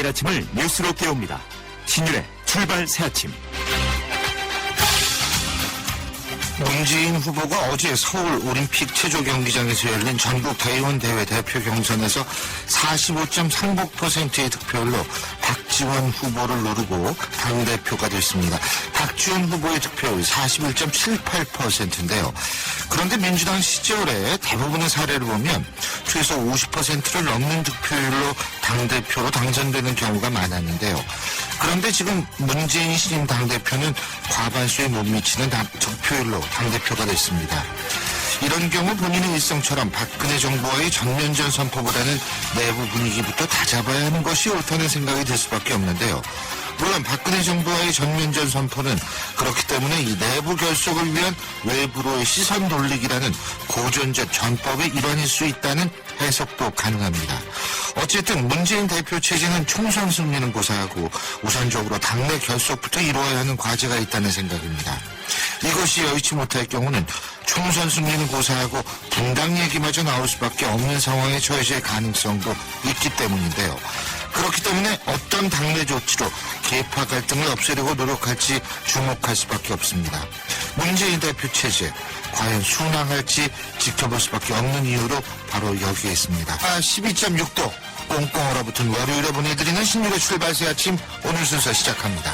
아침을 뉴스로 깨웁니다. 신율의 출발 새 아침. 문재인 후보가 어제 서울 올림픽 체조 경기장에서 열린 전국 대의원 대회 대표 경선에서 45.36%의 득표율로 박지원 후보를 누르고 당대표가 됐습니다. 박지원 후보의 득표율 41.78%인데요. 그런데 민주당 시절에 대부분의 사례를 보면 최소 50%를 넘는 득표율로 당대표로 당선되는 경우가 많았는데요. 그런데 지금 문재인 신임 당대표는 과반수에 못 미치는 득표율로 당대표가 됐습니다. 이런 경우 본인의 일성처럼 박근혜 정부와의 전면전 선포보다는 내부 분위기부터 다잡아야 하는 것이 옳다는 생각이 들 수밖에 없는데요. 물론 박근혜 정부와의 전면전 선포는 그렇기 때문에 이 내부 결속을 위한 외부로의 시선 돌리기라는 고전적 전법의 일환일 수 있다는 해석도 가능합니다. 어쨌든 문재인 대표 체제는 총선 승리는 고사하고 우선적으로 당내 결속부터 이루어야 하는 과제가 있다는 생각입니다. 이것이 여의치 못할 경우는 총선 승리는 고사하고 분당 얘기마저 나올 수밖에 없는 상황에 처해질 가능성도 있기 때문인데요. 그렇기 때문에 어떤 당내 조치로 계파 갈등을 없애려고 노력할지 주목할 수밖에 없습니다. 문재인 대표 체제 과연 순항할지 지켜볼 수밖에 없는 이유로 바로 여기에 있습니다. 12.6도 꽁꽁 얼어붙은 월요일에 보내드리는 신율의 출발 새 아침, 오늘 순서 시작합니다.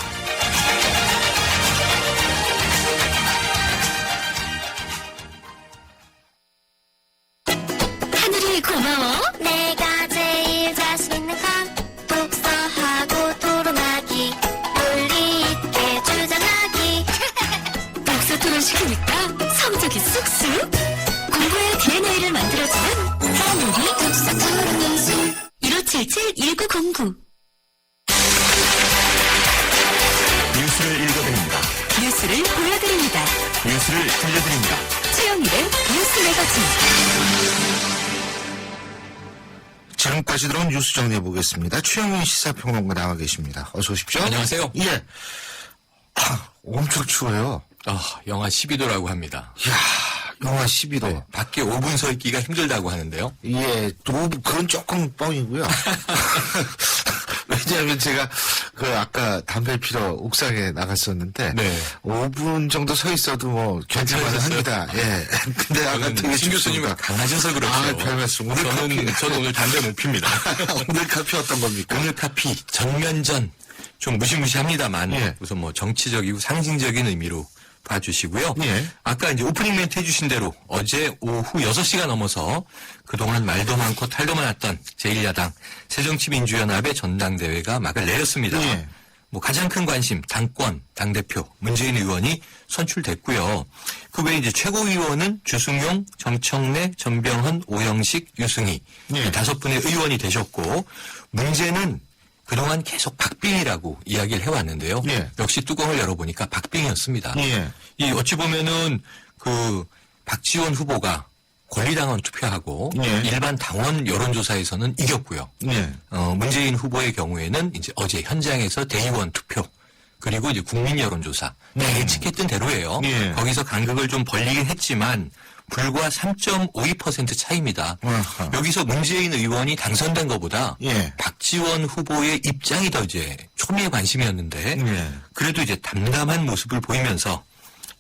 하늘이 고마워. 내가 제일 자신 있는 건 독서하고 토론하기, 논리 있게 주장하기. 독서 토론 시키니까 성적이 쑥쑥. 공부의 DNA를 만들어주는 하늘이 독서 토론 연수. 1577-1909. 뉴스를 읽어드립니다. 뉴스를 보여드립니다. 뉴스를 들려드립니다. 최영일의 뉴스 매거진. 지금까지 들어온 뉴스 정리해보겠습니다. 최영민 시사평론가 나와 계십니다. 어서 오십시오. 안녕하세요. 예. 엄청 추워요. 영하 12도라고 합니다. 이야, 영하 12도. 네, 밖에 5분 서 있기가 힘들다고 하는데요. 예, 그건 조금 뻥이고요. 왜냐하면 제가 아까 담배 피러 옥상에 나갔었는데 네. 5분 정도 서 있어도 뭐 괜찮아야 합니다. 예. 근데 아까 되게 신 교수님은 강하셔서 그렇죠. 별 말씀. 저는 오늘 담배 못 핍니다. 오늘 카피 어떤 겁니까? 오늘 카피 전면전 좀 무시무시합니다만 예. 우선 뭐 정치적이고 상징적인 의미로 봐주시고요. 예. 아까 이제 오프닝 멘트 해주신 대로 어제 오후 6시가 넘어서 그동안 말도 많고 탈도 많았던 제1야당 새정치민주연합의 전당대회가 막을 내렸습니다. 예. 뭐 가장 큰 관심 당권, 당대표 문재인 의원이 선출됐고요. 그 외에 이제 최고위원은 주승용, 정청래, 전병헌, 오영식, 유승희 예. 이 5분의 의원이 되셨고 문제는 그동안 계속 박빙이라고 이야기를 해왔는데요. 예. 역시 뚜껑을 열어보니까 박빙이었습니다. 예. 이 어찌 보면은 박지원 후보가 권리당원 투표하고 예. 일반 당원 여론조사에서는 이겼고요. 예. 문재인 후보의 경우에는 이제 어제 현장에서 대의원 투표 그리고 이제 국민 여론조사 다 예측했던 대로예요. 예. 거기서 간극을 좀 벌리긴 했지만 불과 3.52% 차이입니다. 아하. 여기서 문재인 의원이 당선된 것보다 예. 박지원 후보의 입장이 더 이제 초미의 관심이었는데 예. 그래도 이제 담담한 모습을 보이면서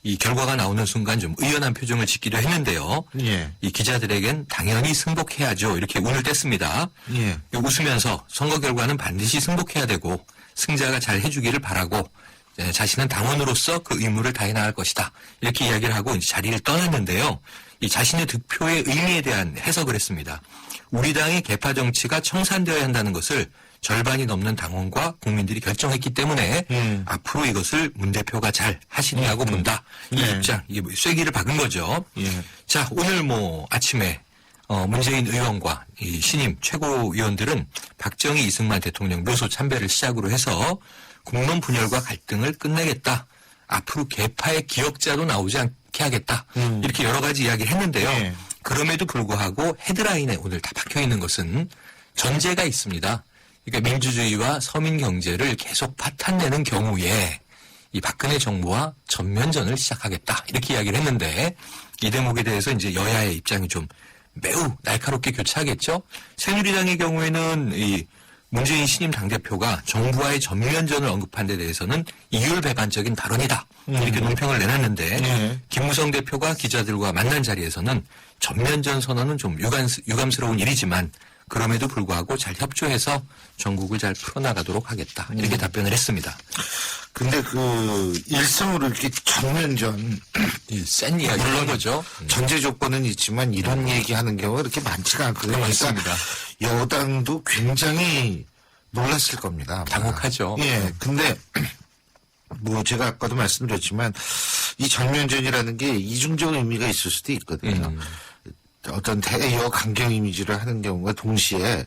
이 결과가 나오는 순간 좀 의연한 표정을 짓기도 했는데요. 예. 이 기자들에겐 당연히 승복해야죠. 이렇게 운을 뗐습니다. 예. 웃으면서 선거 결과는 반드시 승복해야 되고 승자가 잘 해주기를 바라고 자신은 당원으로서 그 의무를 다해 나갈 것이다. 이렇게 이야기를 하고 이제 자리를 떠났는데요. 이 자신의 득표의 의미에 대한 해석을 했습니다. 우리 당의 개파 정치가 청산되어야 한다는 것을 절반이 넘는 당원과 국민들이 결정했기 때문에 앞으로 이것을 문 대표가 잘 하시리라고 본다. 이 네. 입장, 이 쐐기를 박은 거죠. 예. 자, 오늘 뭐 아침에 문재인 의원과 이 신임 최고위원들은 박정희 이승만 대통령 묘소 참배를 시작으로 해서 국론 분열과 갈등을 끝내겠다. 앞으로 개파의 기억자도 나오지 않게 하겠다. 이렇게 여러 가지 이야기를 했는데요. 네. 그럼에도 불구하고 헤드라인에 오늘 다 박혀 있는 것은 전제가 있습니다. 그러니까 민주주의와 서민 경제를 계속 파탄내는 경우에 이 박근혜 정부와 전면전을 시작하겠다. 이렇게 이야기를 했는데 이 대목에 대해서 이제 여야의 입장이 좀 매우 날카롭게 교차하겠죠. 새누리당의 경우에는 이 문재인 신임 당대표가 정부와의 전면전을 언급한 데 대해서는 이율배반적인 발언이다. 이렇게 논평을 내놨는데 네. 김무성 대표가 기자들과 만난 자리에서는 전면전 선언은 좀 유감스러운 일이지만 그럼에도 불구하고 잘 협조해서 전국을 잘 풀어나가도록 하겠다. 이렇게 답변을 했습니다. 근데 그 일성으로 이렇게 전면전 센 이야기를 한 거죠. 전제 조건은 있지만 이런 얘기하는 경우가 그렇게 많지가 않거든요. 맞습니다. 그러니까 여당도 굉장히 놀랐을 겁니다. 아마. 당혹하죠. 예. 근데 뭐 제가 아까도 말씀드렸지만 이 전면전이라는 게 이중적 의미가 있을 수도 있거든요. 어떤 대여 강경 이미지를 하는 경우가 동시에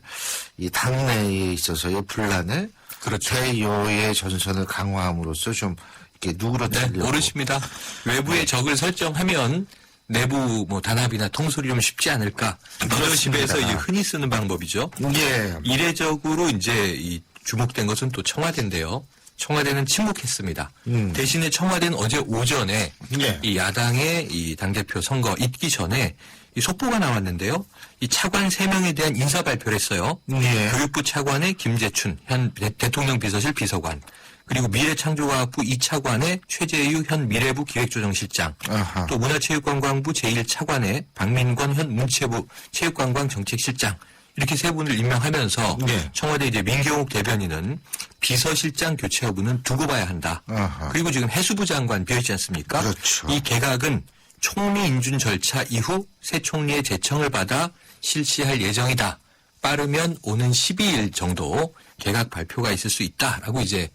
이 당내에 있어서의 분란을 그렇죠. 대여의 전선을 강화함으로써 좀 이렇게 네, 누그러뜨리려고. 모르십니다. 외부의 적을 설정하면 내부 뭐 단합이나 통솔이 좀 쉽지 않을까. 리더십에서 이제 흔히 쓰는 방법이죠. 예. 이례적으로 이제 이 주목된 것은 또 청와대인데요. 청와대는 침묵했습니다. 대신에 청와대는 어제 오전에 예. 이 야당의 이 당대표 선거 있기 전에 이 속보가 나왔는데요. 이 차관 3명에 대한 인사 발표를 했어요. 예. 교육부 차관의 김재춘 현 대통령 비서실 비서관, 그리고 미래창조과학부 2차관의 최재유 현 미래부 기획조정실장, 아하. 또 문화체육관광부 제1차관의 박민권 현 문체부 체육관광정책실장, 이렇게 3분을 임명하면서 네. 청와대 이제 민경욱 대변인은 비서실장 교체 여부는 두고 봐야 한다. 아하. 그리고 지금 해수부 장관 비어있지 않습니까? 그렇죠. 이 개각은 총리 인준 절차 이후 새 총리의 제청을 받아 실시할 예정이다. 빠르면 오는 12일 정도 개각 발표가 있을 수 있다라고 이제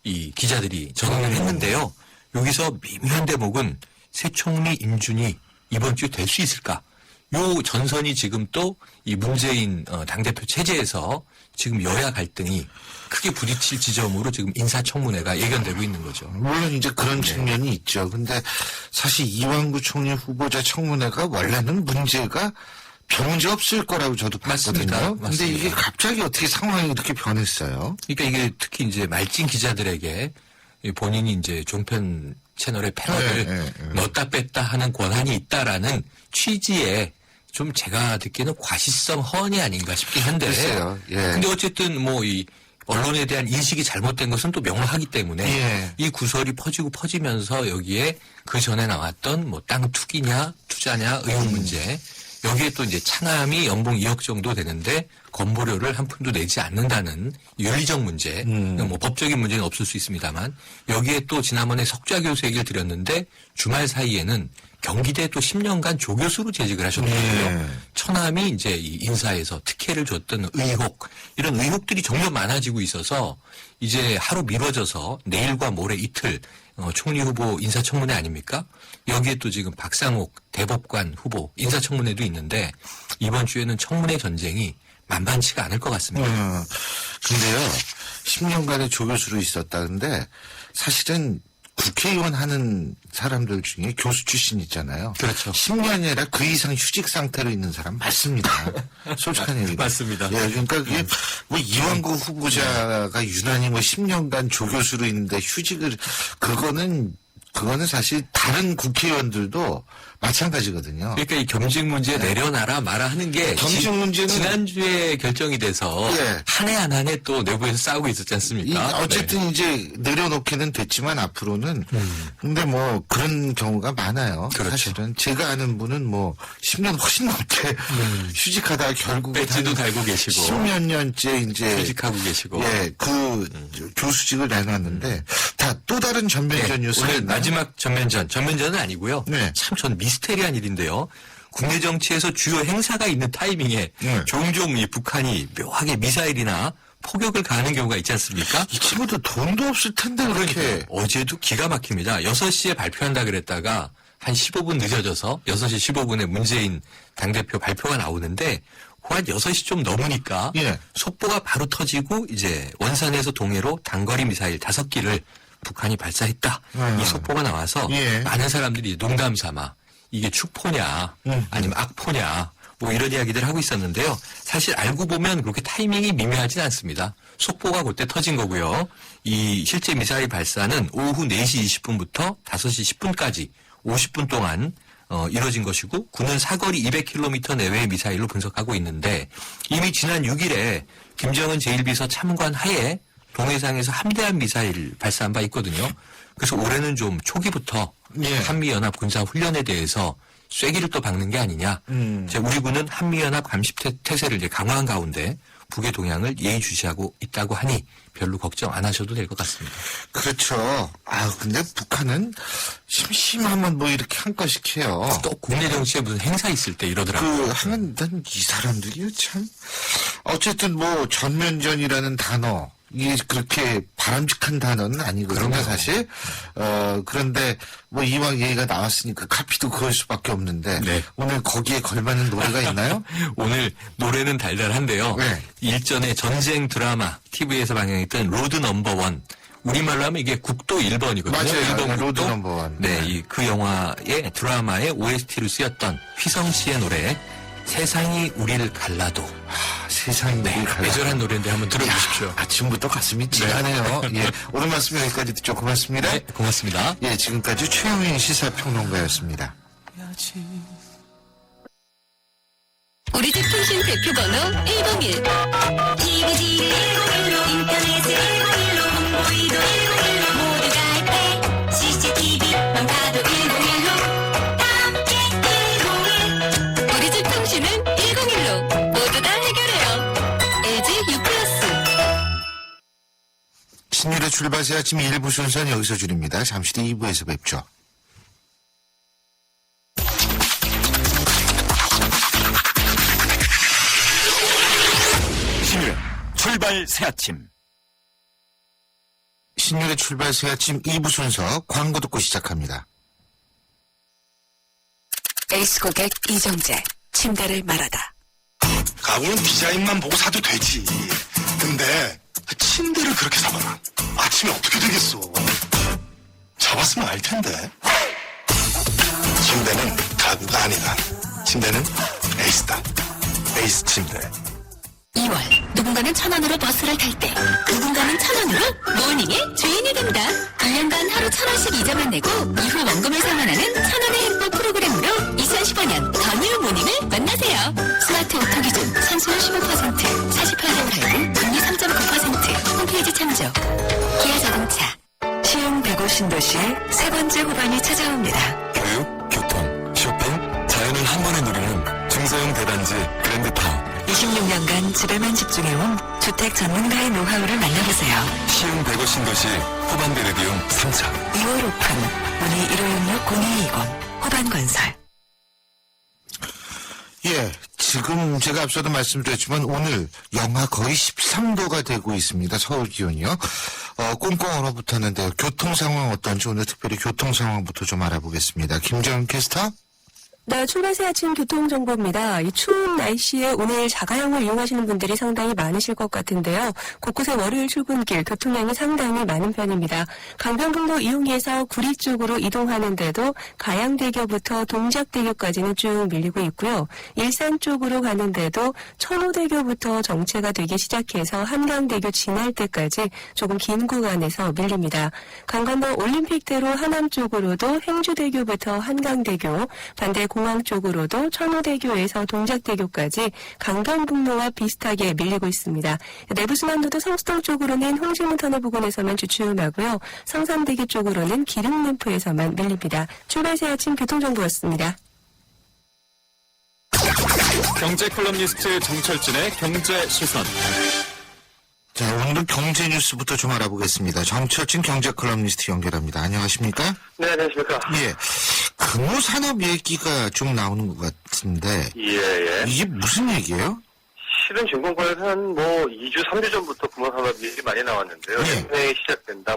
이 기자들이 전언을 했는데요. 여기서 미묘한 대목은 새 총리 인준이 이번 주 될 수 있을까? 요 전선이 지금 또 이 문재인 당대표 체제에서 지금 여야 갈등이 크게 부딪힐 지점으로 지금 인사청문회가 예견되고 있는 거죠. 물론 이제 그런 측면이 있죠. 근데 사실 이완구 총리 후보자 청문회가 원래는 문제가 별 문제 없을 거라고 저도 맞습니다. 봤거든요. 근데 맞습니다. 이게 갑자기 어떻게 상황이 이렇게 변했어요? 그러니까 이게 특히 이제 말진 기자들에게 이 본인이 이제 종편 채널의 패널을 넣었다 뺐다 하는 권한이 있다라는 취지에 좀 제가 듣기에는 과시성 허언이 아닌가 싶긴 한데. 글쎄요. 예. 근데 어쨌든 뭐 이 언론에 대한 인식이 잘못된 것은 또 명확하기 때문에 예. 이 구설이 퍼지고 퍼지면서 여기에 그 전에 나왔던 뭐 땅 투기냐 투자냐 의혹 문제, 여기에 또 이제 차남이 연봉 2억 정도 되는데 건보료를 한 푼도 내지 않는다는 윤리적 문제, 뭐 법적인 문제는 없을 수 있습니다만 여기에 또 지난번에 석좌 교수 얘기를 드렸는데 주말 사이에는 경기대 또 10년간 조교수로 재직을 하셨거든요. 네. 처남이 이제 이 인사에서 특혜를 줬던 의혹, 이런 의혹들이 점점 많아지고 있어서 이제 하루 미뤄져서 내일과 모레 이틀 총리 후보 인사청문회 아닙니까? 여기에 또 지금 박상옥 대법관 후보 인사청문회도 있는데 이번 주에는 청문회 전쟁이 만만치가 않을 것 같습니다. 근데요, 10년간의 조교수로 있었다는데 사실은 국회의원 하는 사람들 중에 교수 출신 있잖아요. 그렇죠. 10년이 아니라 그 이상 휴직 상태로 있는 사람 많습니다. 솔직한 얘기. 맞습니다. 예, 그러니까 그게 뭐 이완구 후보자가 유난히 뭐 10년간 조교수로 있는데 휴직을 그거는 사실 다른 국회의원들도 마찬가지거든요. 그러니까 이 겸직 문제 내려놔라 마라 하는 게 겸직 문제는 지난주에 결정이 돼서 예. 한 해 한 해 또 내부에서 싸우고 있었지 않습니까? 어쨌든 이제 내려놓기는 됐지만 앞으로는 근데 뭐 그런 경우가 많아요. 그렇죠. 사실은 제가 아는 분은 뭐 10년 훨씬 넘게 휴직하다가 결국에 배지도 달고 계시고 10몇 년째 이제 휴직하고 계시고. 예, 그 교수직을 내놨는데 다 또 다른 전면전 네, 뉴스가 오늘 있나요? 마지막 전면전은 아니고요. 네. 참 전 미스테리한 일인데요. 국내 정치에서 주요 행사가 있는 타이밍에 네. 종종 이 북한이 묘하게 미사일이나 포격을 가하는 경우가 있지 않습니까? 이 친구도 돈도 없을 텐데 그렇게 그러니까 어제도 기가 막힙니다. 6시에 발표한다 그랬다가 한 15분 늦어져서 6시 15분에 문재인 당대표 발표가 나오는데 한 6시 좀 넘으니까 예. 속보가 바로 터지고 이제 원산에서 동해로 단거리 미사일 5기를 북한이 발사했다. 이 속보가 나와서 예. 많은 사람들이 농담 삼아 이게 축포냐 아니면 악포냐 뭐 이런 이야기들 하고 있었는데요. 사실 알고 보면 그렇게 타이밍이 미묘하진 않습니다. 속보가 그때 터진 거고요. 이 실제 미사일 발사는 오후 4시 20분부터 5시 10분까지 50분 동안 이뤄진 것이고 군은 사거리 200km 내외의 미사일로 분석하고 있는데 이미 지난 6일에 김정은 제1비서 참관 하에 동해상에서 함대한 미사일 발사한 바 있거든요. 그래서 올해는 좀 초기부터 예. 한미연합 군사훈련에 대해서 쐐기를 또 박는 게 아니냐. 이제 우리 군은 한미연합 감시 태세를 이제 강화한 가운데 북의 동향을 예의주시하고 있다고 하니 별로 걱정 안 하셔도 될 것 같습니다. 그렇죠. 근데 북한은 심심하면 뭐 이렇게 한 건씩 해요. 또 국내 정치에 무슨 행사 있을 때 이러더라고요. 난 이 사람들이 참. 어쨌든 뭐 전면전이라는 단어. 이게 그렇게 바람직한 단어는 아니거든요, 그럼요. 사실. 그런데 뭐 이왕 얘기가 나왔으니까 카피도 그럴 수밖에 없는데. 네. 오늘 거기에 걸맞는 노래가 있나요? 오늘 노래는 달달한데요. 네. 일전에 전쟁 드라마 TV에서 방영했던 로드 넘버 원. 우리말로 하면 이게 국도 1번이거든요. 맞아요. 1번 로드 국도. 넘버 원. 네, 그 영화의 드라마의 OST로 쓰였던 휘성 씨의 노래 세상이 우리를 갈라도. 세상이 네, 애절한 노래인데 한번 들어보십시오. 아침부터 가슴이 찡하네요. 예. 오늘 말씀 여기까지 듣죠. 고맙습니다. 네, 고맙습니다. 예, 지금까지 최영인 시사평론가였습니다. 우리 집 통신 대표번호 101. TVG 101로 인터넷을 101로 홍보이도 101로 모두가 할 때 CCTV만 봐도 101로 함께 101. 우리 집 통신은 101로 모두 다 해결해요. LG U+. 신율의 출발새 아침 1부 순서는 여기서 줄입니다. 잠시 뒤 2부에서 뵙죠. 신유의 출발 새 아침. 신율의 출발새 아침 2부 순서 광고 듣고 시작합니다. 에이스 고객 이정재, 침대를 말하다. 가구는 디자인만 보고 사도 되지. 근데 침대를 그렇게 사봐라. 아침에 어떻게 되겠어. 잡았으면 알 텐데. 침대는 가구가 아니다. 침대는 에이스다. 에이스 침대. 2월 누군가는 1,000원으로 버스를 탈 때 누군가는 1,000원으로 모닝의 주인이 된다. 1년간 하루 1,000원씩 이자만 내고 이후 원금을 상환하는 1,000원의 행복 프로그램으로 2015년 더뉴 모닝을 만나세요. 스마트 오토 기준 산수율 15%, 48개월 할부, 금리 3.9%. 홈페이지 참조. 기아 자동차. 시흥 150신도시의 세 번째 호반이 찾아옵니다. 교육, 교통, 쇼핑, 자연을 한 번에 누리는 중소형 대단지 그랜드타운. 26년간 집에만 집중해온 주택 전문가의 노하우를 만나보세요. 시흥 150신도시 호반베르디움 3차. 2월 오픈, 문의 1566-0220, 호반건설. 예, 지금 제가 앞서도 말씀드렸지만 오늘 영하 거의 13도가 되고 있습니다. 서울 기온이요. 꽁꽁 얼어붙었는데요. 교통 상황 어떤지 오늘 특별히 교통 상황부터 좀 알아보겠습니다. 김정은 캐스터. 네, 출발새 아침 교통정보입니다. 이 추운 날씨에 오늘 자가용을 이용하시는 분들이 상당히 많으실 것 같은데요. 곳곳에 월요일 출근길 교통량이 상당히 많은 편입니다. 강변북로 이용해서 구리 쪽으로 이동하는데도 가양대교부터 동작대교까지는 쭉 밀리고 있고요. 일산 쪽으로 가는데도 천호대교부터 정체가 되기 시작해서 한강대교 지날 때까지 조금 긴 구간에서 밀립니다. 강건도 올림픽대로 하남 쪽으로도 행주대교부터 한강대교, 반대 공항 쪽으로도 천호대교에서 동작대교까지 강변북로와 비슷하게 밀리고 있습니다. 내부순환도도 성수동 쪽으로는 홍진문 터널 부근에서만 주춤하고요. 성산대교 쪽으로는 기름램프에서만 밀립니다. 출발새 아침 교통정보였습니다. 경제 컬럼니스트 정철진의 경제 시선. 자, 오늘은 경제 뉴스부터 좀 알아보겠습니다. 정철진 경제 컬럼니스트 연결합니다. 안녕하십니까? 네, 안녕하십니까. 예, 금호산업 얘기가 좀 나오는 것 같은데 예. 이게 무슨 얘기예요? 실은 증권가에서 한 2주, 3주 전부터 금호산업 얘기 많이 나왔는데요. 네. 연맹이 시작된다,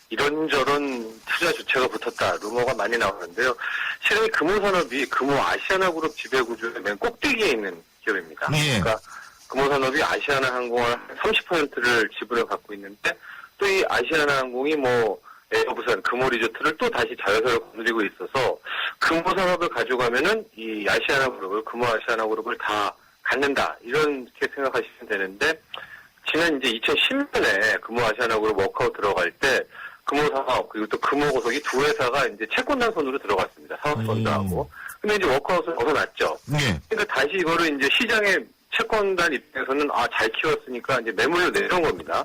이런저런 투자 주체가 붙었다, 루머가 많이 나오는데요. 실은 이 금호산업이 금호아시아나그룹 지배구조의 맨 꼭대기에 있는 기업입니다. 예. 그러니까 금호산업이 아시아나항공을 30%를 지분을 갖고 있는데 또 이 아시아나항공이 에어부산 금호리조트를 또 다시 자회사로 건드리고 있어서 금호산업을 가져가면은 이 아시아나그룹을 금호아시아나그룹을 다 갖는다 이렇게 생각하시면 되는데 지난 이제 2010년에 금호아시아나그룹 워크아웃 들어갈 때 금호산업 그리고 또 금호고속이 두 회사가 이제 채권단 손으로 들어갔습니다. 사업펀드 하고. 근데 이제 워크아웃을 벗어났죠. 예. 그러니까 다시 이거를 이제 시장의 채권단 입장에서는 잘 키웠으니까 이제 매물로 내려온 겁니다.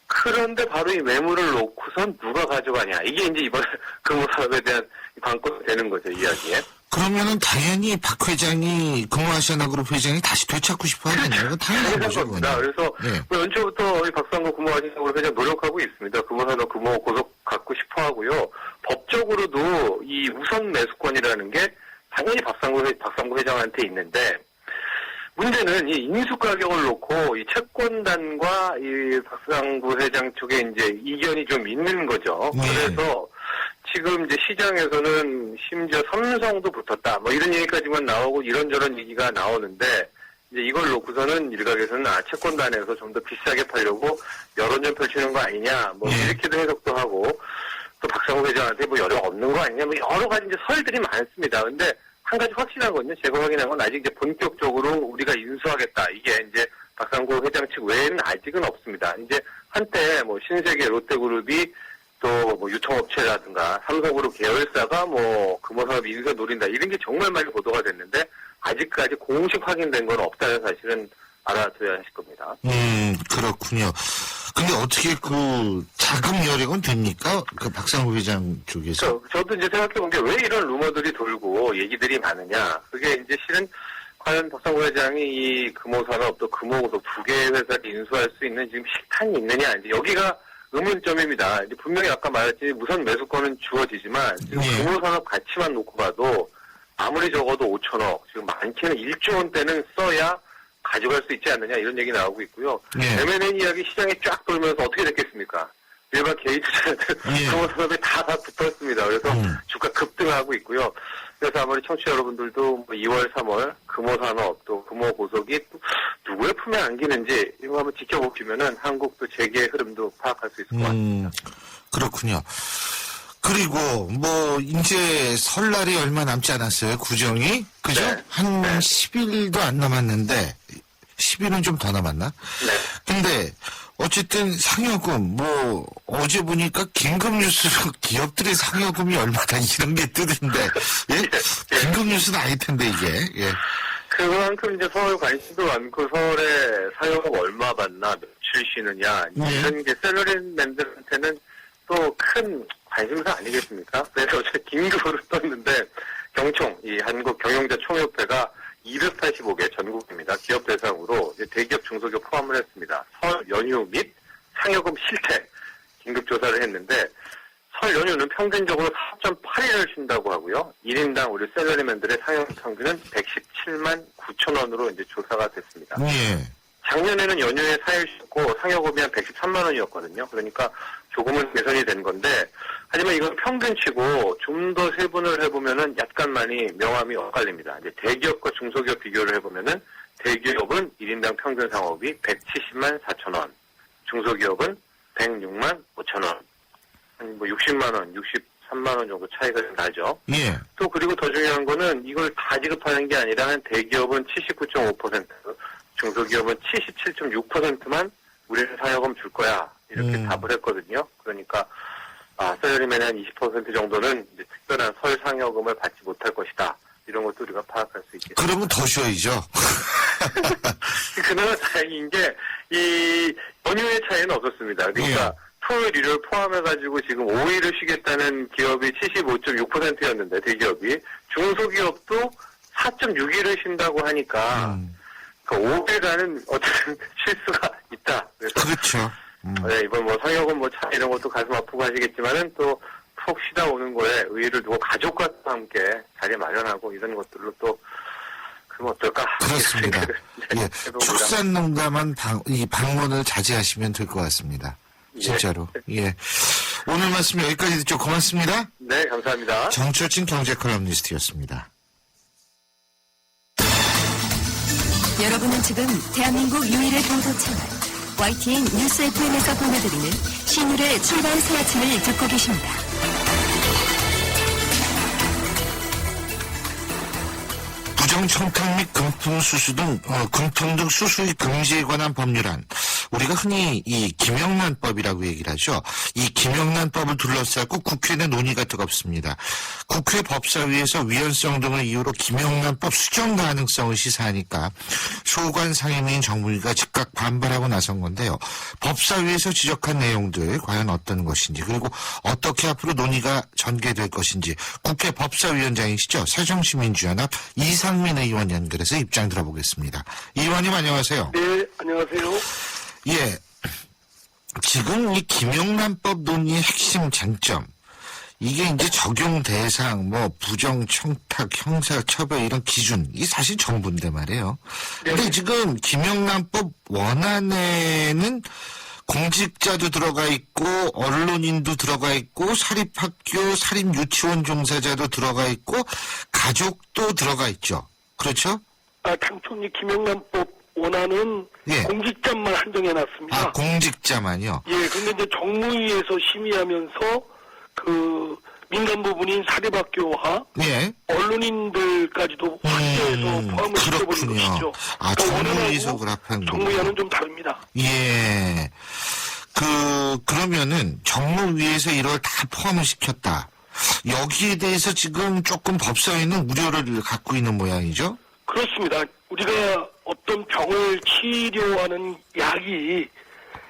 그런데 바로 이 매물을 놓고선 누가 가져가냐. 이게 이제 이번 금호산업에 대한 관건이 되는 거죠, 이야기에. 그러면은 당연히 박 회장이 금호아시아나그룹 회장이 다시 되찾고 싶어 하겠네요. 그건 당연한 거죠. 겁니다. 그래서 예. 뭐 연초부터 우리 박상구 금호아시아나그룹 회장 노력하고 있습니다. 금호산업 금호고속 갖고 싶어 하고요. 법적으로도 이 우선 매수권이라는 게 당연히 박상구 회장한테 있는데 문제는 이 인수 가격을 놓고 이 채권단과 이 박상구 회장 쪽에 이제 이견이 좀 있는 거죠. 네. 그래서 지금 이제 시장에서는 심지어 삼성도 붙었다. 뭐 이런 얘기까지만 나오고 이런저런 얘기가 나오는데 이제 이걸 놓고서는 일각에서는 채권단에서 좀 더 비싸게 팔려고 여론전 펼치는 거 아니냐. 뭐 네. 이렇게도 해석도 하고 또 박상구 회장한테 뭐 여력 없는 거 아니냐. 뭐 여러 가지 이제 설들이 많습니다. 근데 한 가지 확실한 건요. 제가 확인한 건 아직 이제 본격적으로 우리가 인수하겠다. 이게 이제 박상구 회장 측 외에는 아직은 없습니다. 이제 한때 뭐 신세계 롯데그룹이 또 뭐 유통업체라든가 삼성그룹 계열사가 뭐 금호산업 인수 노린다. 이런 게 정말 많이 보도가 됐는데 아직까지 공식 확인된 건 없다는 사실은 알아둬야 하실 겁니다. 그렇군요. 근데 어떻게 그 자금 여력은 됩니까? 그 박상우 회장 쪽에서. 저도 이제 생각해 본 게 왜 이런 루머들이 돌고 얘기들이 많으냐. 그게 이제 실은 과연 박상우 회장이 이 금호산업 또 금호고속 두 개의 회사를 인수할 수 있는 지금 식탄이 있느냐. 이제 여기가 의문점입니다. 이제 분명히 아까 말했지 우선 매수권은 주어지지만 지금 예. 금호산업 가치만 놓고 봐도 아무리 적어도 5천억, 지금 많게는 1조 원대는 써야 가져갈 수 있지 않느냐 이런 얘기 나오고 있고요. 예. M&A 이야기 시장에 쫙 돌면서 어떻게 됐겠습니까? 일반 개인 투자자들 예. 금호산업에 다 붙었습니다. 그래서 주가 급등하고 있고요. 그래서 아무리 청취자 여러분들도 뭐 2월, 3월 금호산업 또 금호고속이 또 누구의 품에 안기는지 이거 한번 지켜보시면은 한국도 재계의 흐름도 파악할 수 있을 것 같습니다. 그렇군요. 그리고 뭐 이제 설날이 얼마 남지 않았어요. 구정이 그죠? 네. 한 10일도 안 남았는데 10일은 좀 더 남았나? 네. 근데 어쨌든 상여금 뭐 어제 보니까 긴급뉴스로 기업들의 상여금이 얼마다 이런 게 뜨던데 예? 긴급뉴스는 아닐 텐데 이게 예. 그만큼 이제 서울 관심도 많고 서울에 상여금 얼마 받나 며칠 쉬느냐 이런 게 셀러리맨들한테는 또 큰 관심사 아니겠습니까? 그래서 어제 긴급으로 떴는데 경총 이 한국경영자총협회가 285개 전국입니다. 기업 대상으로 이제 대기업 중소기업 포함을 했습니다. 설 연휴 및 상여금 실태 긴급 조사를 했는데 설 연휴는 평균적으로 4.8일을 쉰다고 하고요. 1인당 우리 셀러리맨들의 상여금 평균은 117만 9천 원으로 이제 조사가 됐습니다. 예. 작년에는 연휴에 4일 쉬고 상여금이 한 113만 원이었거든요. 그러니까 조금은 개선이 된 건데 하지만 이건 평균치고 좀 더 세분을 해보면은 약간 많이 명암이 엇갈립니다. 이제 대기업과 중소기업 비교를 해보면은 대기업은 1인당 평균 상업이 170만 4천 원, 중소기업은 106만 5천 원, 한 뭐 60만 원, 63만 원 정도 차이가 좀 나죠. 예. 또 그리고 더 중요한 거는 이걸 다 지급하는 게 아니라 한 대기업은 79.5%, 중소기업은 77.6%만 우리는 상여금 줄 거야. 이렇게 답을 했거든요. 그러니까 셀러리맨의 한 20% 정도는 이제 특별한 설 상여금을 받지 못할 것이다. 이런 것도 우리가 파악할 수 있겠습니다. 그러면 더 쉬어야죠. 그나마 다행인 게 이 연휴의 차이는 없었습니다. 그러니까 토요일, 일요일 포함해가지고 지금 5일을 쉬겠다는 기업이 75.6%였는데 대기업이 중소기업도 4.6일을 쉰다고 하니까 그 5일간은 어쨌든 쉴 수가 있다. 그래서 그렇죠. 네, 이번 뭐 상여금 뭐 차 이런 것도 가슴 아프고 하시겠지만은 또 푹 쉬다 오는 거에 의의를 두고 가족과 함께 자리 마련하고 이런 것들로 또 그럼 어떨까? 그렇습니다. 네, 예. 해봅니다. 축산농가만 이 방문을 자제하시면 될 것 같습니다. 진짜로. 예. 오늘 말씀 여기까지 듣죠. 고맙습니다. 네, 감사합니다. 정철진 경제컬럼니스트였습니다. 여러분은 지금 대한민국 유일의 보도 채널 YTN 뉴스 FM에서 보내드리는 신율의 출발 새 아침을 듣고 계십니다. 부정청탁 및 금품 수수 등 금품등 수수의 금지에 관한 법률안 우리가 흔히 이 김영란법이라고 얘기를 하죠. 이 김영란법을 둘러싸고 국회 내 논의가 뜨겁습니다. 국회 법사위에서 위헌성 등을 이유로 김영란법 수정 가능성을 시사하니까 소관 상임위인 정무위가 즉각 반발하고 나선 건데요. 법사위에서 지적한 내용들 과연 어떤 것인지 그리고 어떻게 앞으로 논의가 전개될 것인지 국회 법사위원장이시죠. 새정치민주연합 이상민 의원 연결해서 입장 들어보겠습니다. 의원님 안녕하세요. 네, 안녕하세요. 예. 지금 이 김영란법 논의의 핵심 쟁점, 이게 이제 적용 대상, 뭐, 부정, 청탁, 형사, 처벌 이런 기준, 이게 사실 전부인데 말이에요. 근데 지금 김영란법 원안에는 공직자도 들어가 있고, 언론인도 들어가 있고, 사립학교, 사립유치원 종사자도 들어가 있고, 가족도 들어가 있죠. 그렇죠? 당초에 김영란법 원안은 예. 공직자만 한정해놨습니다. 공직자만요? 예, 근데 이제 정무위에서 심의하면서 그 민간 부분인 사립학교와 예. 언론인들까지도 확대해서 포함을 시켜버린 것이죠. 정무위에서 그렇다는 거군요. 정무위와는 좀 다릅니다. 예. 그러면은 정무위에서 이걸 다 포함을 시켰다. 여기에 대해서 지금 조금 법사위는 우려를 갖고 있는 모양이죠? 그렇습니다. 우리가 어떤 병을 치료하는 약이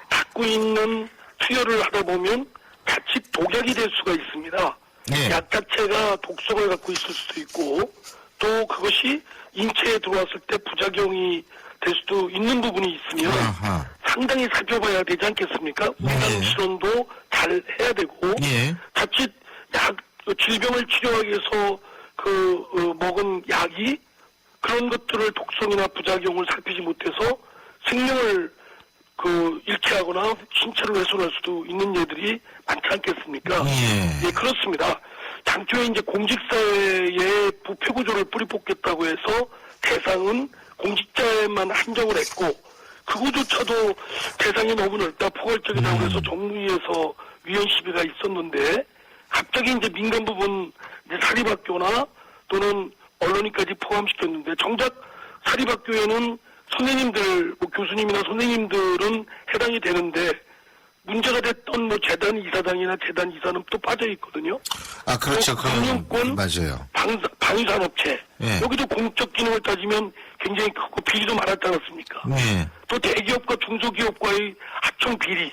갖고 있는 투여를 하다 보면 같이 독약이 될 수가 있습니다. 네. 약 자체가 독성을 갖고 있을 수도 있고 또 그것이 인체에 들어왔을 때 부작용이 될 수도 있는 부분이 있으면 아하. 상당히 살펴봐야 되지 않겠습니까? 우리나라 실험도 잘 해야 되고 예. 자칫 질병을 치료하기 위해서 먹은 약이 그런 것들을 독성이나 부작용을 살피지 못해서 생명을 잃게 하거나 신체를 훼손할 수도 있는 예들이 많지 않겠습니까? 예, 그렇습니다. 당초에 이제 공직사회의 부패 구조를 뿌리 뽑겠다고 해서 대상은 공직자에만 한정을 했고 그거조차도 대상이 너무 넓다 포괄적이라고 해서 정무위에서 위헌 시비가 있었는데 갑자기 이제 민간 부분 이제 사립학교나 또는 언론인까지 포함시켰는데 정작 사립학교에는 선생님들, 뭐 교수님이나 선생님들은 해당이 되는데 문제가 됐던 뭐 재단 이사장이나 재단 이사는 또 빠져 있거든요. 그렇죠. 금융권, 맞아요. 방위산업체 예. 여기도 공적 기능을 따지면 굉장히 크고 비리도 많았지 않았습니까? 예. 또 대기업과 중소기업과의 합청 비리.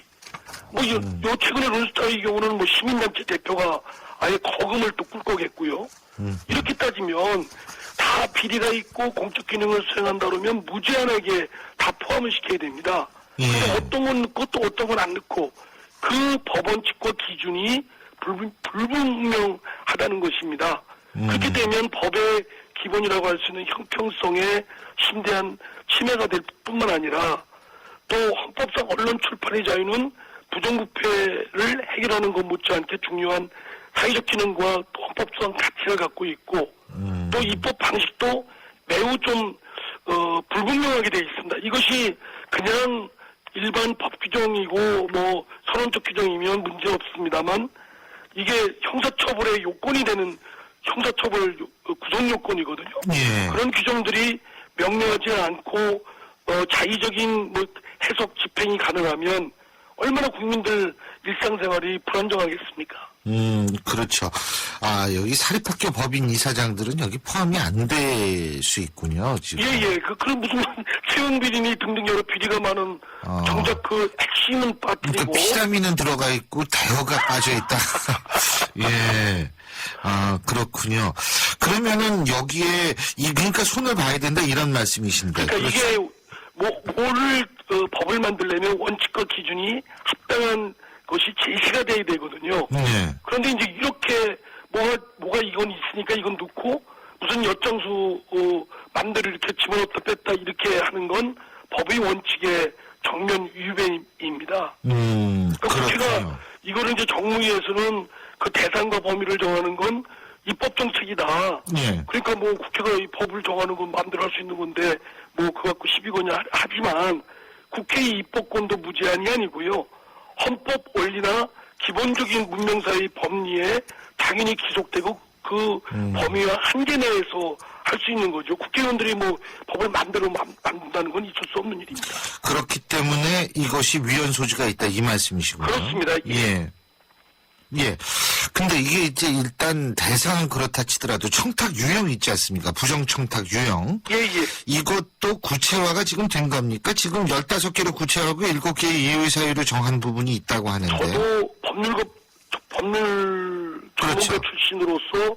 요 최근에 론스타의 경우는 뭐 시민단체 대표가 아예 거금을 또 꿀꺽했고요. 이렇게 따지면 다 비리가 있고 공적 기능을 수행한다 그러면 무제한하게 다 포함을 시켜야 됩니다. 근데 어떤 건 넣고 또 어떤 건 안 넣고 그 법원칙과 기준이 불분명하다는 것입니다. 그렇게 되면 법의 기본이라고 할 수 있는 형평성에 심대한 침해가 될 뿐만 아니라 또 헌법상 언론 출판의 자유는 부정부패를 해결하는 것 못지않게 중요한 사회적 기능과 또 헌법상 가치를 갖고 있고 또 입법 방식도 매우 좀 불분명하게 되어 있습니다. 이것이 그냥 일반 법 규정이고 뭐 선언적 규정이면 문제 없습니다만 이게 형사처벌의 요건이 되는 형사처벌 구성 요건이거든요. 예. 그런 규정들이 명료하지 않고 자의적인 뭐 해석 집행이 가능하면 얼마나 국민들 일상생활이 불안정하겠습니까? 그렇죠. 여기 사립학교 법인 이사장들은 여기 포함이 안 될 수 있군요, 지금. 예. 그런 무슨 채용 비리니 등등 여러 비리가 많은 정작 그 핵심은 빠뜨리고. 그러니까 피라미는 들어가 있고 대여가 빠져 있다. 예. 그렇군요. 그러면은 여기에 그러니까 손을 봐야 된다 이런 말씀이신데. 그러니까 그렇죠? 이게 뭐를 법을 만들려면 원칙과 기준이 합당한 것이 제시가 돼야 되거든요. 그런데 이제 이렇게 뭐가 이건 있으니까 이건 넣고 무슨 엿장수 맘대로 이렇게 집어넣었다 뺐다 이렇게 하는 건 법의 원칙의 정면 위배입니다. 국회가 이거를 이제 정무위에서는 그 대상과 범위를 정하는 건 입법 정책이다. 그러니까 뭐 국회가 이 법을 정하는 건 마음대로 할 수 있는 건데 뭐 그거 갖고 시비 거냐 하지만 국회의 입법권도 무제한이 아니고요. 헌법 원리나 기본적인 문명사의 법리에 당연히 기속되고 그 범위와 한계 내에서 할 할 수 있는 거죠. 국회의원들이 뭐 법을 만든다는 건 있을 수 없는 일입니다. 그렇기 때문에 이것이 위헌 소지가 있다 이 말씀이시군요. 그렇습니다. 예. 예. 근데 이게 이제 일단 대상은 그렇다 치더라도 청탁 유형 있지 않습니까? 부정청탁 유형. 예, 예. 이것도 구체화가 지금 된 겁니까? 지금 15개로 구체화하고 7개의 예외 사유로 정한 부분이 있다고 하는데. 저도 법률 전문가 그렇죠. 출신으로서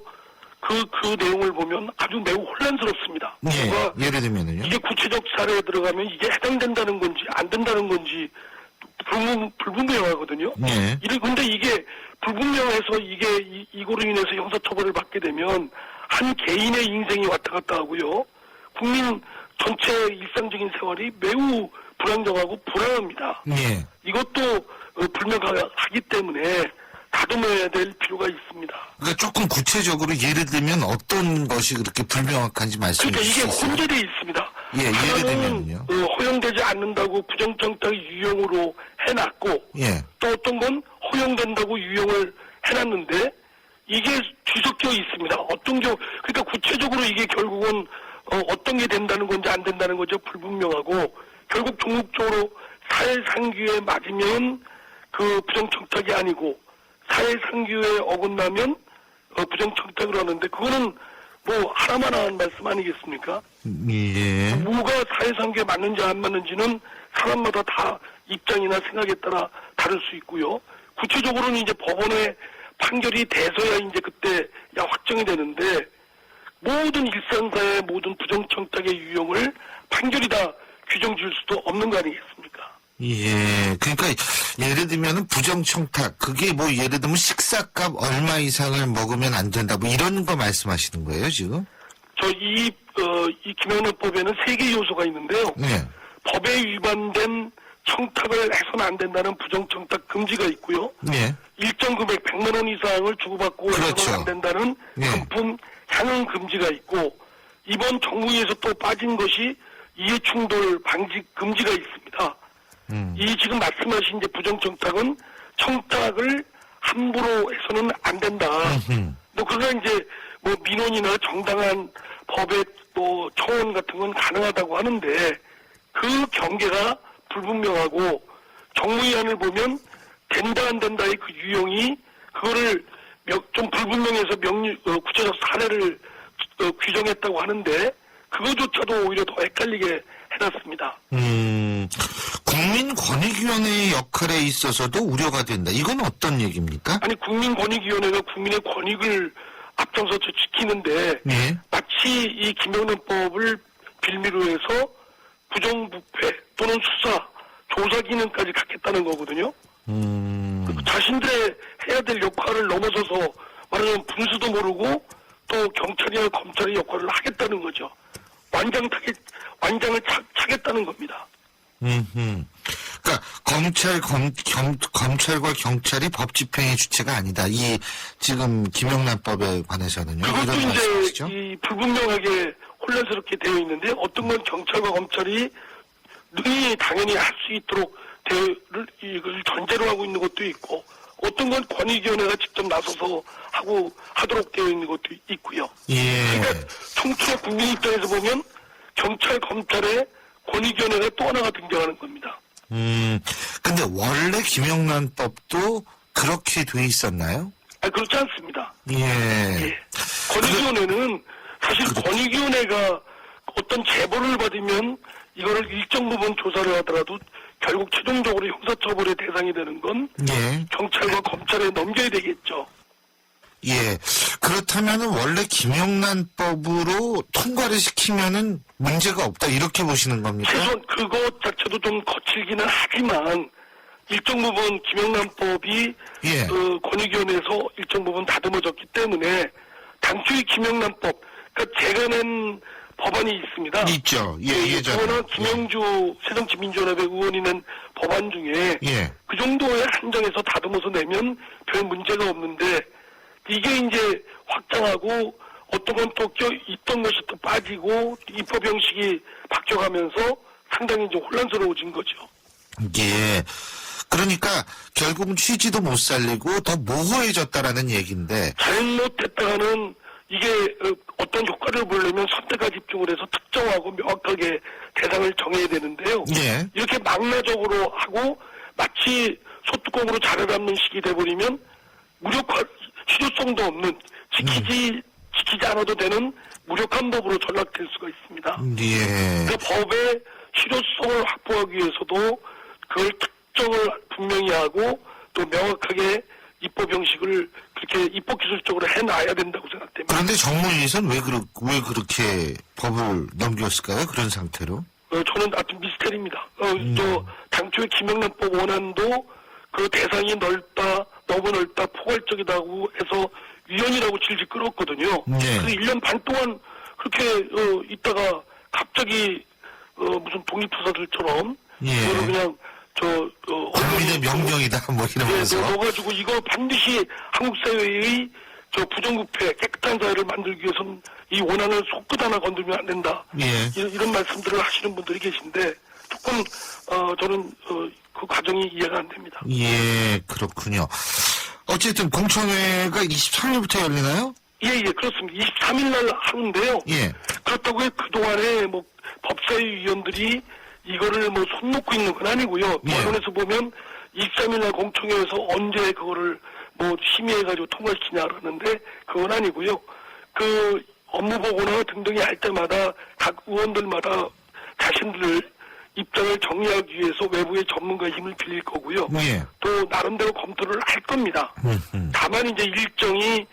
그 내용을 보면 아주 매우 혼란스럽습니다. 예. 뭔가 예를 들면은요. 이게 구체적 사례에 들어가면 이게 해당된다는 건지 안 된다는 건지 불분명하거든요. 예. 근데 이게 불분명해서 이게 이거로 인해서 형사처벌을 받게 되면 한 개인의 인생이 왔다 갔다 하고요. 국민 전체 일상적인 생활이 매우 불안정하고 불안합니다. 예. 이것도 불명하기 때문에 다듬어야 될 필요가 있습니다. 그러니까 조금 구체적으로 예를 들면 어떤 것이 그렇게 불명확한지 말씀해 그러니까 이게 주시겠어요? 혼재되어 있습니다. 예, 예를 들면요. 허용되지 않는다고 부정청탁 유형으로 해놨고 예. 또 어떤 건 허용된다고 유형을 해놨는데 이게 뒤섞여 있습니다. 그러니까 구체적으로 이게 결국은 어떤 게 된다는 건지 안 된다는 거죠. 불분명하고 결국 종합적으로 사회상규에 맞으면 그 부정청탁이 아니고 사회상규에 어긋나면 부정청탁을 하는데 그거는 뭐 하나만 한 말씀 아니겠습니까? 예. 뭐가 사회상규에 맞는지 안 맞는지는 사람마다 다 입장이나 생각에 따라 다를 수 있고요. 구체적으로는 이제 법원의 판결이 돼서야 이제 그때 확정이 되는데 모든 일상사의 모든 부정청탁의 유형을 판결이 다 규정 지을 수도 없는 거 아니겠습니까? 예. 그러니까 예를 들면은 부정청탁 그게 뭐 예를 들면 식사값 얼마 이상을 먹으면 안 된다 뭐 이런 거 말씀하시는 거예요 지금? 이 김영란법에는 3개 요소가 있는데요. 네. 법에 위반된 청탁을 해서는 안 된다는 부정청탁 금지가 있고요. 네. 일정 금액 100만 원 이상을 주고받고 그렇죠. 해서는 안 된다는 네. 금품 향응 금지가 있고 이번 정부에서 또 빠진 것이 이해충돌 방지 금지가 있습니다. 이 지금 말씀하신 이제 부정청탁은 청탁을 함부로 해서는 안 된다. 뭐 그러나 이제 뭐 민원이나 정당한 법의 뭐 청원 같은 건 가능하다고 하는데 그 경계가 불분명하고 정무위안을 보면 된다 안 된다의 그 유형이 그거를 좀 불분명해서 구체적 사례를 규정했다고 하는데 그거조차도 오히려 더 헷갈리게 해놨습니다. 국민권익위원회의 역할에 있어서도 우려가 된다. 이건 어떤 얘기입니까? 아니 국민권익위원회가 국민의 권익을 앞장서서 지키는데 예. 마치 이 김영란법을 빌미로 해서 부정부패 또는 수사, 조사 기능까지 갖겠다는 거거든요. 자신들의 해야 될 역할을 넘어서서 말하자면 분수도 모르고 또 경찰이나 검찰의 역할을 하겠다는 거죠. 완장을 차겠다는 겁니다. 그러니까 검찰과 경찰이 법 집행의 주체가 아니다. 이 지금 김영란법에 관해서는요. 그것도 이런 이제 말씀이시죠? 이 불분명하게 혼란스럽게 되어 있는데 어떤 건 경찰과 검찰이 능히 당연히 할 수 있도록 이걸 전제로 하고 있는 것도 있고 어떤 건 권익위원회가 직접 나서서 하도록 되어 있는 것도 있고요. 예. 그러니까 총체 국민 입장에서 보면 경찰, 검찰의 권익위원회가 또 하나가 등장하는 겁니다. 근데 원래 김영란법도 그렇게 돼 있었나요? 그렇지 않습니다. 예. 권익위원회는 사실 권익위원회가 어떤 제보를 받으면 이거를 일정 부분 조사를 하더라도 결국 최종적으로 형사처벌의 대상이 되는 건 예. 경찰과 검찰에 넘겨야 되겠죠. 예. 그렇다면은 원래 김영란법으로 통과를 시키면은 문제가 없다 이렇게 보시는 겁니까? 최소한 그것 자체도 좀 거칠기는 하지만 일정 부분 김영란법이 예. 권익위원회에서 일정 부분 다듬어졌기 때문에 당초의 김영란법, 그러니까 제가 낸 법안이 있습니다. 있죠. 예, 예전에. 그거는 김영주 새정치민주연합의 의원이 낸 법안 중에 예. 그 정도의 한정에서 다듬어서 내면 별 문제가 없는데 이게 이제 확장하고 어떤 건 또 있던 것이 또 빠지고 입법 형식이 바뀌어가면서 상당히 좀 혼란스러워진 거죠. 예. 그러니까 결국은 취지도 못 살리고 더 모호해졌다라는 얘기인데. 잘못됐다가는 이게 어떤 효과를 보려면 선택 방나적으로 하고 마치 소뚜껑으로 자를 담는 식이 돼버리면 무력화, 실효성도 없는 지키지 않아도 되는 무력한 법으로 전락될 수가 있습니다. 예. 그 법의 실효성을 확보하기 위해서도 그걸 특정을 분명히 하고 또 명확하게 입법 형식을 그렇게 입법 기술적으로 해놔야 된다고 생각됩니다. 그런데 정무위에서는 왜 그렇게 법을 넘겼을까요? 그런 상태로? 저는 하여튼 미스테리입니다. 저 당초에 김영란법 원안도 그 대상이 너무 넓다, 포괄적이다고 해서 위헌이라고 질질 끌었거든요. 그래서 1년 반 동안 그렇게 있다가 갑자기 무슨 독립투사들처럼 그거를 그냥 국민의 명령이다 뭐 이러면서 넣어가지고 이거 반드시 한국 사회의 저 부정부패 깨끗한 사회를 만들기 위해서는 이 원안을 손끝 하나 건들면 안 된다. 이런 말씀들을 하시는 분들이 계신데 조금 저는 그 과정이 이해가 안 됩니다. 예, 그렇군요. 어쨌든 공청회가 23일부터 열리나요? 예, 그렇습니다. 23일 날 하는데요. 예. 그렇다고 그동안에 뭐 법사위 위원들이 이거를 뭐 손 놓고 있는 건 아니고요. 언론에서 보면 23일 날 공청회에서 언제 그거를 뭐 심의해가지고 통과시키냐 그러는데 그건 아니고요. 그 업무 보고나 등등이 할 때마다 각 의원들마다 자신들 입장을 정리하기 위해서 외부의 전문가의 힘을 빌릴 거고요. 또 나름대로 검토를 할 겁니다. 다만 이제 일정이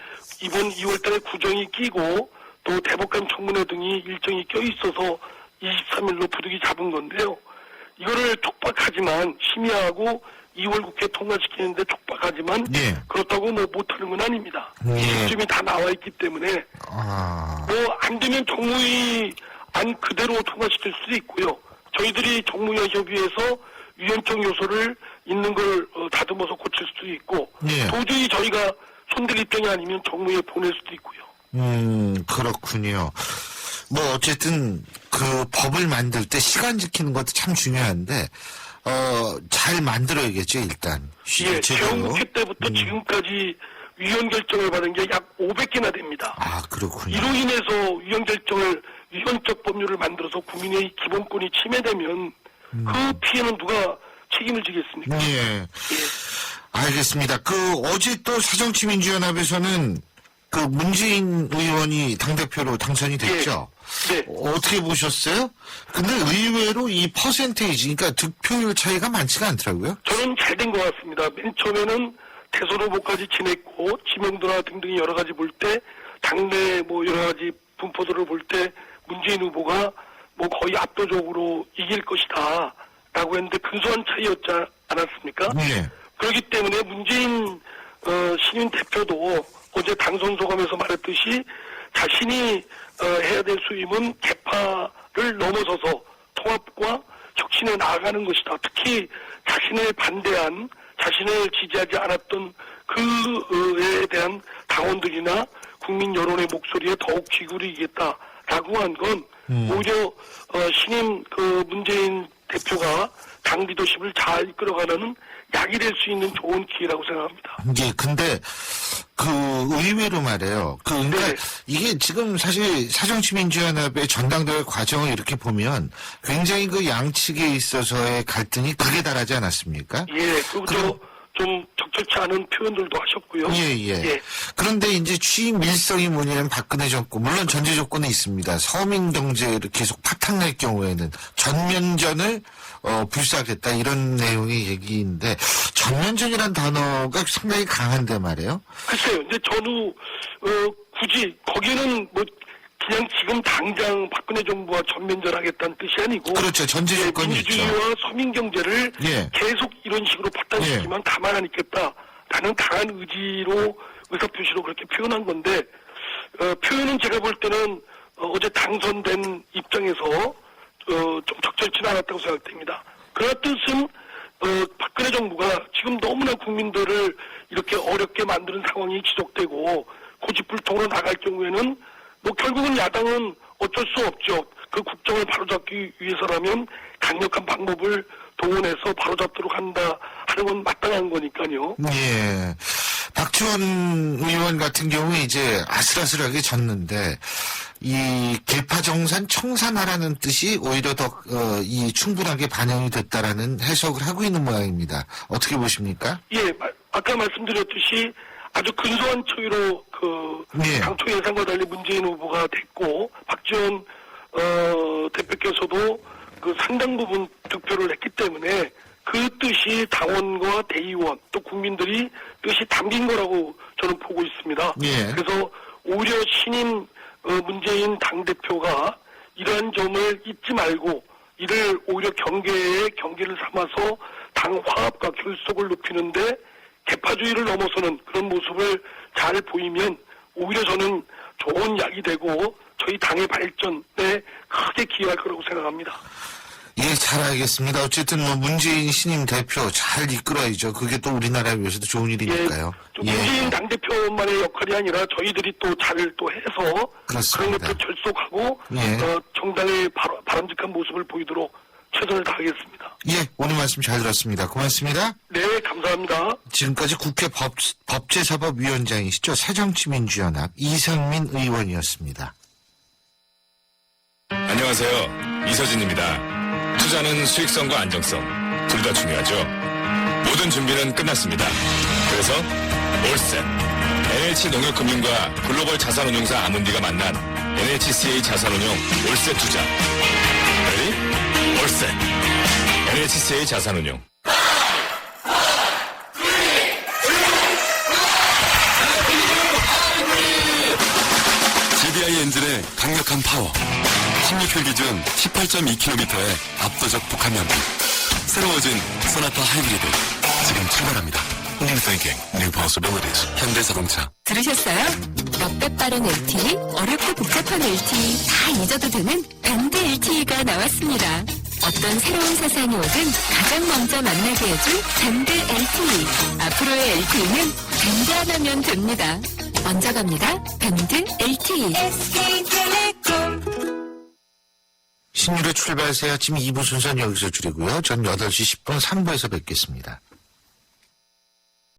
이번 2월 달에 구정이 끼고 또 대법관 청문회 등이 일정이 껴 있어서 23일로 부득이 잡은 건데요. 이거를 촉박하지만 심의하고 2월 국회 통과시키는데 촉박하지만 그렇다고 뭐 못하는 건 아닙니다. 지금이 다 나와 있기 때문에 뭐 안 되면 정무위 안 그대로 통과시킬 수도 있고요. 저희들이 정무위 협의해서 위헌적 요소를 있는 걸 다듬어서 고칠 수도 있고 도저히 저희가 손댈 입장이 아니면 정무위에 보낼 수도 있고요. 그렇군요. 뭐 어쨌든 그 법을 만들 때 시간 지키는 것도 참 중요한데 잘 만들어야겠죠 일단. 재헌국회 때부터 지금까지 위헌 결정을 받은 게 약 500개나 됩니다. 아, 그렇군요. 이로 인해서 위헌 결정을 위헌적 법률을 만들어서 국민의 기본권이 침해되면 그 피해는 누가 책임을 지겠습니까? 알겠습니다. 어제 또 새정치민주연합에서는 그 문재인 의원이 당대표로 당선이 됐죠? 어떻게 보셨어요? 근데 의외로 이 퍼센테이지, 그러니까 득표율 차이가 많지가 않더라고요? 저는 잘 된 것 같습니다. 맨 처음에는 대선 후보까지 지냈고, 지명도나 등등이 여러 가지 볼 때, 당내 뭐 여러 가지 분포도를 볼 때, 문재인 후보가 뭐 거의 압도적으로 이길 것이다. 라고 했는데 근소한 차이였지 않았습니까? 그렇기 때문에 문재인 신임 대표도 어제 당선 소감에서 말했듯이 자신이 해야 될 수임은 계파를 넘어서서 통합과 혁신에 나아가는 것이다. 특히 자신을 반대한, 자신을 지지하지 않았던 그에 대한 당원들이나 국민 여론의 목소리에 더욱 귀기울이겠다라고 한 건 오히려 신임 문재인 대표가 당 리더십을 잘 이끌어가는 약이 될 수 있는 좋은 기회라고 생각합니다. 근데 의외로 말이에요. 그러니까 이게 지금 사실 새정치민주연합의 전당대회 과정을 이렇게 보면 굉장히 그 양측에 있어서의 갈등이 극에 달하지 않았습니까? 그리고 좀 적절치 않은 표현들도 하셨고요. 그런데 이제 취임 일성이 뭐냐면 박근혜 정권, 물론 전제 조건은 있습니다. 서민 경제를 계속 파탄날 경우에는 전면전을 불사하겠다 이런 내용의 얘기인데 전면전이란 단어가 상당히 강한데 말이에요. 글쎄요. 이제 저도 굳이 거기는 뭐 그냥 지금 당장 박근혜 정부와 전면전하겠다는 뜻이 아니고 그렇죠. 전제 조건이 있죠. 민주주의와 서민 경제를 계속 이런 식으로 파탄시키면 가만 안 있겠다라는 강한 의사표시로 그렇게 표현한 건데 표현은 제가 볼 때는 어제 당선된 입장에서 좀 적절치는 않았다고 생각됩니다. 그런 뜻은 박근혜 정부가 지금 너무나 국민들을 이렇게 어렵게 만드는 상황이 지속되고 고집불통으로 나갈 경우에는 뭐 결국은 야당은 어쩔 수 없죠. 그 국정을 바로잡기 위해서라면 강력한 방법을 동원해서 바로잡도록 한다 하는 건 마땅한 거니까요. 박지원 의원 같은 경우에 이제 아슬아슬하게 졌는데 이 계파정산 청산하라는 뜻이 오히려 더 이 충분하게 반영이 됐다라는 해석을 하고 있는 모양입니다. 어떻게 보십니까? 예, 아까 말씀드렸듯이 아주 근소한 차이로 예. 당초 예상과 달리 문재인 후보가 됐고 박지원 대표께서도 그 상당 부분 득표를 했기 때문에 그 뜻이 당원과 대의원 또 국민들이 뜻이 담긴 거라고 저는 보고 있습니다. 예. 그래서 오히려 신인 문재인 당대표가 이러한 점을 잊지 말고 이를 오히려 경계를 삼아서 당 화합과 결속을 높이는데 개파주의를 넘어서는 그런 모습을 잘 보이면 오히려 저는 좋은 약이 되고 저희 당의 발전에 크게 기여할 거라고 생각합니다. 예, 잘 알겠습니다. 어쨌든 뭐 문재인 신임 대표 잘 이끌어야죠. 그게 또 우리나라에 위해서도 좋은 일이니까요. 예, 문재인 당대표만의 역할이 아니라 저희들이 또 잘 또 해서 그렇습니다. 그런 것도 결속하고 예. 정당의 바람직한 모습을 보이도록 최선을 다하겠습니다. 예, 오늘 말씀 잘 들었습니다. 고맙습니다. 네, 감사합니다. 지금까지 국회 법제사법위원장이시죠. 새정치민주연합 이상민 의원이었습니다. 안녕하세요. 이서진입니다. 투자는 수익성과 안정성, 둘 다 중요하죠. 모든 준비는 끝났습니다. 그래서 올셋, NH 농협금융과 글로벌 자산운용사 아문디가 만난 NHCA 자산운용 올셋 투자. 레디? 올셋. NHCA 자산운용. GDI 엔진의 강력한 파워. 16회 기준 18.2km의 압도적 폭한 연비. 새로워진 소나타 하이브리드. 지금 출발합니다. New thinking, new possibilities. 현대자동차. 들으셨어요? 몇배 빠른 LTE, 어렵고 복잡한 LTE 다 잊어도 되는 밴드 LTE가 나왔습니다. 어떤 새로운 세상이 오든 가장 먼저 만나게 해줄 밴드 LTE. 앞으로의 LTE는 밴드 하나면 됩니다. 먼저 갑니다. 밴드 LTE. 신율의 출발새 아침 2부 순서는 여기서 줄이고요. 전 8시 10분 3부에서 뵙겠습니다.